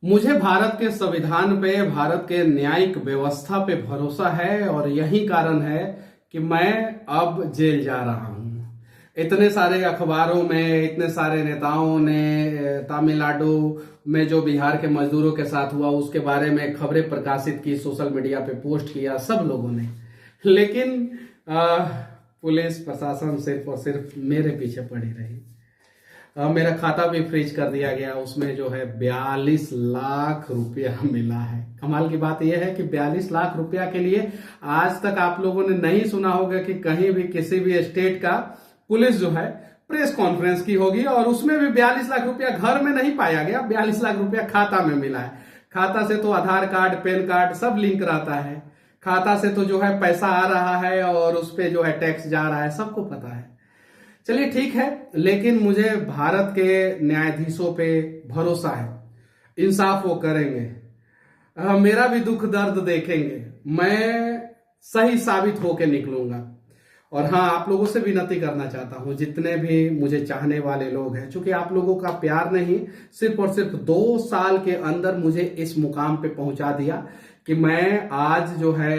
मुझे भारत के संविधान पे, भारत के न्यायिक व्यवस्था पे भरोसा है और यही कारण है कि मैं अब जेल जा रहा हूं। इतने सारे अखबारों में, इतने सारे नेताओं ने तमिलनाडु में जो बिहार के मजदूरों के साथ हुआ उसके बारे में खबरें प्रकाशित की, सोशल मीडिया पे पोस्ट किया सब लोगों ने। लेकिन पुलिस प्रशासन सिर्फ और सिर्फ मेरे पीछे पड़ी रही। मेरा खाता भी फ्रीज कर दिया गया, उसमें जो है 42 लाख रुपया मिला है। कमाल की बात यह है कि 42 लाख रुपया के लिए आज तक आप लोगों ने नहीं सुना होगा कि कहीं भी किसी भी स्टेट का पुलिस जो है प्रेस कॉन्फ्रेंस की होगी और उसमें भी 42 लाख रुपया घर में नहीं पाया गया, 42 लाख रुपया खाता में मिला है। खाता से तो आधार कार्ड, पैन कार्ड सब लिंक रहता है। खाता से तो जो है पैसा आ रहा है और उस पर जो है टैक्स जा रहा है, सबको पता है। चलिए ठीक है, लेकिन मुझे भारत के न्यायाधीशों पे भरोसा है, इंसाफ वो करेंगे, मेरा भी दुख दर्द देखेंगे, मैं सही साबित होके निकलूंगा। और हाँ, आप लोगों से विनती करना चाहता हूं, जितने भी मुझे चाहने वाले लोग हैं, क्योंकि आप लोगों का प्यार नहीं, सिर्फ और सिर्फ 2 साल के अंदर मुझे इस मुकाम पे पहुंचा दिया कि मैं आज जो है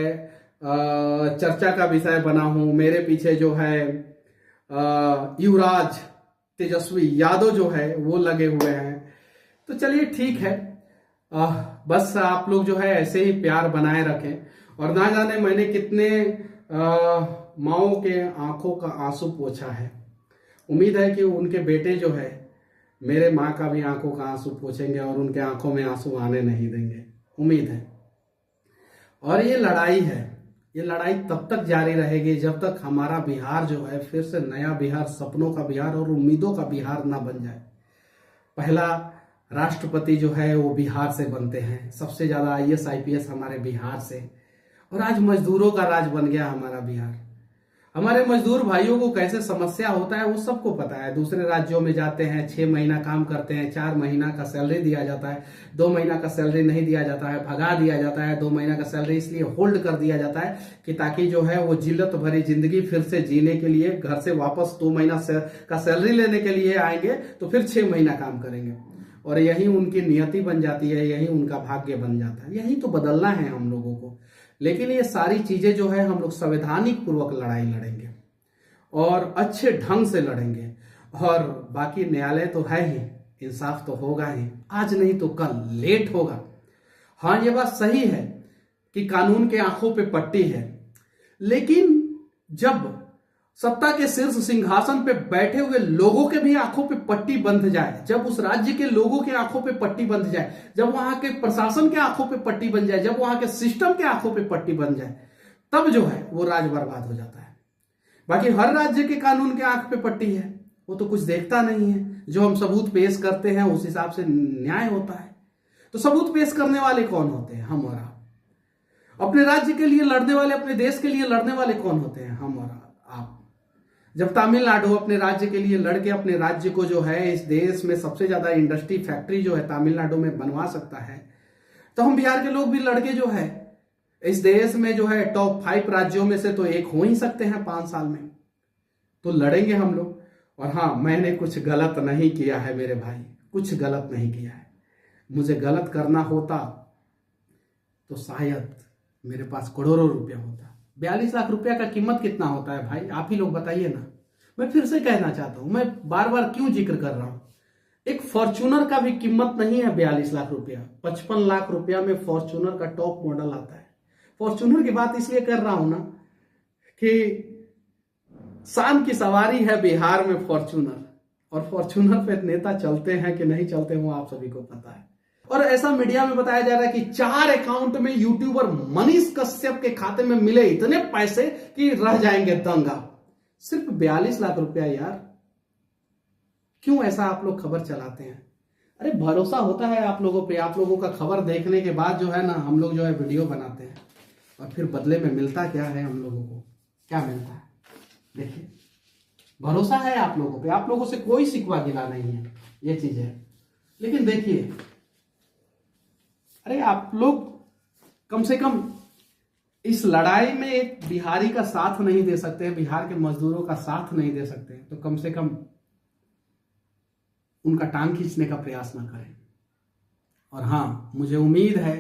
चर्चा का विषय बना हूं। मेरे पीछे जो है युवराज तेजस्वी यादव जो है वो लगे हुए हैं। तो चलिए ठीक है, बस आप लोग जो है ऐसे ही प्यार बनाए रखें। और ना जाने मैंने कितने माओ के आंखों का आंसू पोंछा है। उम्मीद है कि उनके बेटे जो है मेरे माँ का भी आंखों का आंसू पोंछेंगे और उनके आंखों में आंसू आने नहीं देंगे, उम्मीद है। और ये लड़ाई है, ये लड़ाई तब तक जारी रहेगी जब तक हमारा बिहार जो है फिर से नया बिहार, सपनों का बिहार और उम्मीदों का बिहार ना बन जाए। पहला राष्ट्रपति जो है वो बिहार से बनते हैं, सबसे ज्यादा IAS IPS हमारे बिहार से। और आज मजदूरों का राज बन गया हमारा बिहार। हमारे मजदूर भाइयों को कैसे समस्या होता है वो सबको पता है। दूसरे राज्यों में जाते हैं, 6 महीना काम करते हैं, 4 महीना का सैलरी दिया जाता है, 2 महीना का सैलरी नहीं दिया जाता है, भगा दिया जाता है। 2 महीना का सैलरी इसलिए होल्ड कर दिया जाता है कि ताकि जो है वो जिल्लत भरी जिंदगी फिर से जीने के लिए घर से वापस 2 महीना का सैलरी लेने के लिए आएंगे तो फिर 6 महीना काम करेंगे। और यही उनकी नियति बन जाती है, यही उनका भाग्य बन जाता है। यही तो बदलना है हम लोगों को। लेकिन ये सारी चीजें जो है हम लोग संवैधानिक पूर्वक लड़ाई लड़ेंगे और अच्छे ढंग से लड़ेंगे। और बाकी न्यायालय तो है ही, इंसाफ तो होगा ही, आज नहीं तो कल, लेट होगा। हाँ, ये बात सही है कि कानून के आंखों पे पट्टी है, लेकिन जब सत्ता के शीर्ष सिंहासन पे बैठे हुए लोगों के भी आंखों पे पट्टी बंध जाए, जब उस राज्य के लोगों के आंखों पे पट्टी बंध जाए, जब वहां के प्रशासन के आंखों पे पट्टी बन जाए, जब वहां के सिस्टम के आंखों पे पट्टी बन जाए, तब जो है वो राज बर्बाद हो जाता है। बाकी हर राज्य के कानून के आंख पे पट्टी है, वो तो कुछ देखता नहीं है। जो हम सबूत पेश करते हैं उस हिसाब से न्याय होता है। तो सबूत पेश करने वाले कौन होते हैं? हम और आप। अपने राज्य के लिए लड़ने वाले, अपने देश के लिए लड़ने वाले कौन होते हैं? हम और आप। जब तमिलनाडु अपने राज्य के लिए लड़के अपने राज्य को जो है इस देश में सबसे ज्यादा इंडस्ट्री फैक्ट्री जो है तमिलनाडु में बनवा सकता है, तो हम बिहार के लोग भी लड़के जो है इस देश में जो है टॉप 5 राज्यों में से तो एक हो ही सकते हैं 5 साल में। तो लड़ेंगे हम लोग। और हाँ, मैंने कुछ गलत नहीं किया है मेरे भाई, कुछ गलत नहीं किया है। मुझे गलत करना होता तो शायद मेरे पास करोड़ों रुपया होता। 42 लाख रुपया का कीमत कितना होता है भाई? आप ही लोग बताइए ना। मैं फिर से कहना चाहता हूं, मैं बार बार क्यों जिक्र कर रहा हूं, एक फॉर्च्यूनर का भी कीमत नहीं है 42 लाख रुपया। 55 लाख रुपया में फॉर्च्यूनर का टॉप मॉडल आता है। फॉर्च्यूनर की बात इसलिए कर रहा हूं ना कि शान की सवारी है बिहार में फॉर्च्यूनर, और फॉर्च्यूनर पे नेता चलते हैं कि नहीं चलते वो आप सभी को पता है। और ऐसा मीडिया में बताया जा रहा है कि 4 अकाउंट में यूट्यूबर मनीष कश्यप के खाते में मिले इतने पैसे कि रह जाएंगे दंगा। सिर्फ 42 लाख रुपया यार, क्यों ऐसा आप लोग खबर चलाते हैं? अरे भरोसा होता है आप लोगों पे। आप लोगों का खबर देखने के बाद जो है ना हम लोग जो है वीडियो बनाते हैं और फिर बदले में मिलता क्या है हम लोगों को? क्या मिलता है? देखिए, भरोसा है आप लोगों पे, आप लोगों से कोई शिकवा गिला नहीं है, ये चीज है। लेकिन देखिए, अरे आप लोग कम से कम इस लड़ाई में एक बिहारी का साथ नहीं दे सकते, बिहार के मजदूरों का साथ नहीं दे सकते, तो कम से कम उनका टांग खींचने का प्रयास ना करें। और हाँ, मुझे उम्मीद है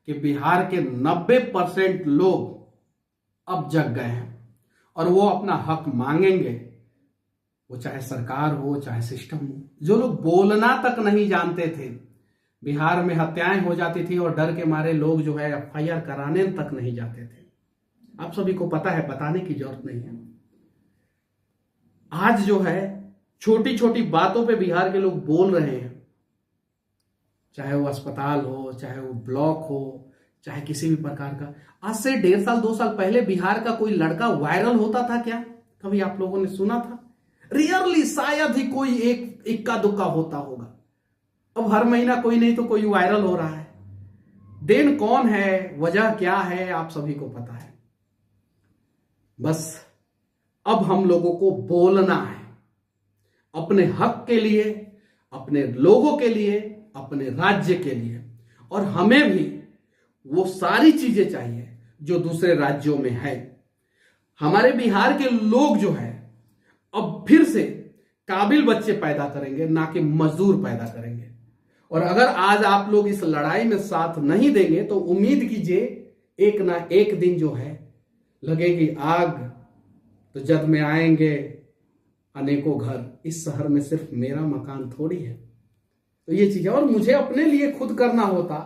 कि बिहार के 90% लोग अब जग गए हैं और वो अपना हक मांगेंगे, वो चाहे सरकार हो चाहे सिस्टम हो। जो लोग बोलना तक नहीं जानते थे, बिहार में हत्याएं हो जाती थी और डर के मारे लोग जो है एफआईआर कराने तक नहीं जाते थे। आप सभी को पता है, बताने की जरूरत नहीं है। आज जो है छोटी छोटी बातों पे बिहार के लोग बोल रहे हैं, चाहे वो अस्पताल हो, चाहे वो ब्लॉक हो, चाहे किसी भी प्रकार का। आज से 1.5 साल 2 साल पहले बिहार का कोई लड़का वायरल होता था क्या? कभी आप लोगों ने सुना था? रियरली शायद ही कोई एक इक्का दुक्का होता होगा। अब हर महीना कोई नहीं तो कोई वायरल हो रहा है। देन कौन है, वजह क्या है, आप सभी को पता है। बस अब हम लोगों को बोलना है अपने हक के लिए, अपने लोगों के लिए, अपने राज्य के लिए। और हमें भी वो सारी चीजें चाहिए जो दूसरे राज्यों में है। हमारे बिहार के लोग जो है अब फिर से काबिल बच्चे पैदा करेंगे, ना कि मजदूर पैदा करेंगे। और अगर आज आप लोग इस लड़ाई में साथ नहीं देंगे तो उम्मीद कीजिए एक ना एक दिन जो है लगेगी आग तो जद में आएंगे अनेकों घर। इस शहर में सिर्फ मेरा मकान थोड़ी है। तो ये चीज है। और मुझे अपने लिए खुद करना होता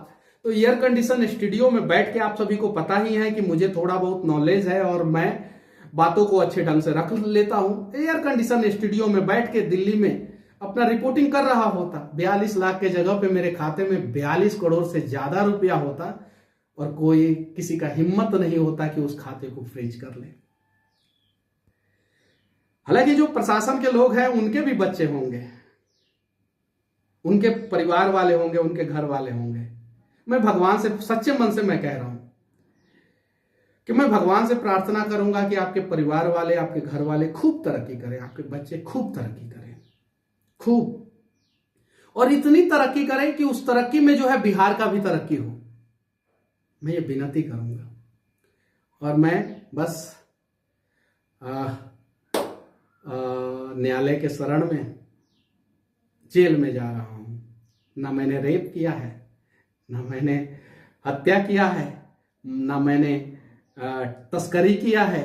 तो एयर कंडीशन स्टूडियो में बैठ के, आप सभी को पता ही है कि मुझे थोड़ा बहुत नॉलेज है और मैं बातों को अच्छे ढंग से रख लेता हूं। एयर कंडीशन स्टूडियो में बैठ के दिल्ली में अपना रिपोर्टिंग कर रहा होता। 42 लाख के जगह पे मेरे खाते में 42 करोड़ से ज्यादा रुपया होता और कोई किसी का हिम्मत नहीं होता कि उस खाते को फ्रीज कर ले। हालांकि जो प्रशासन के लोग हैं उनके भी बच्चे होंगे, उनके परिवार वाले होंगे, उनके घर वाले होंगे। मैं भगवान से सच्चे मन से मैं कह रहा हूं कि मैं भगवान से प्रार्थना करूंगा कि आपके परिवार वाले, आपके घर वाले खूब तरक्की करें, आपके बच्चे खूब तरक्की करें, खूब। और इतनी तरक्की करें कि उस तरक्की में जो है बिहार का भी तरक्की हो। मैं ये विनती करूंगा। और मैं बस न्यायालय के शरण में जेल में जा रहा हूं। ना मैंने रेप किया है, ना मैंने हत्या किया है, ना मैंने तस्करी किया है।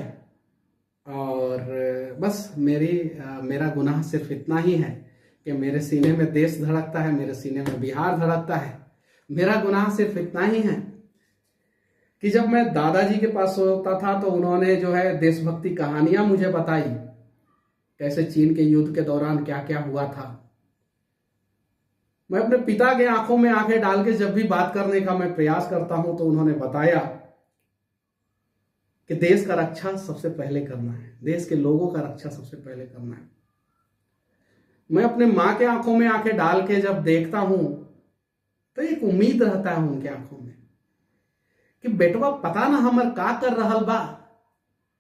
और बस मेरा गुनाह सिर्फ इतना ही है कि मेरे सीने में देश धड़कता है, मेरे सीने में बिहार धड़कता है। मेरा गुनाह सिर्फ इतना ही है कि जब मैं दादाजी के पास होता था तो उन्होंने जो है देशभक्ति कहानियां मुझे बताई, कैसे चीन के युद्ध के दौरान क्या क्या हुआ था। मैं अपने पिता के आंखों में आंखें डाल के जब भी बात करने का मैं प्रयास करता हूं तो उन्होंने बताया कि देश का रक्षा सबसे पहले करना है, देश के लोगों का रक्षा सबसे पहले करना है। मैं अपने मां के आंखों में आंखें डाल के जब देखता हूं तो एक उम्मीद रहता है उनके आंखों में कि बेटवा पता ना हमर का कर रहा बा,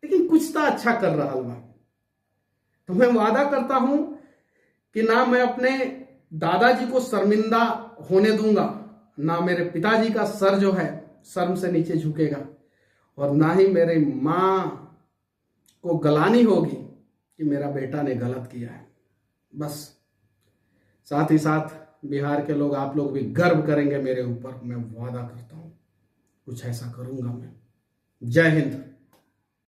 लेकिन कुछ तो अच्छा कर रहा बा। तो मैं वादा करता हूं कि ना मैं अपने दादाजी को शर्मिंदा होने दूंगा, ना मेरे पिताजी का सर जो है शर्म से नीचे झुकेगा, और ना ही मेरे मां को गलानी होगी कि मेरा बेटा ने गलत किया है। बस साथ ही साथ बिहार के लोग, आप लोग भी गर्व करेंगे मेरे ऊपर। मैं वादा करता हूं कुछ ऐसा करूंगा मैं। जय हिंद।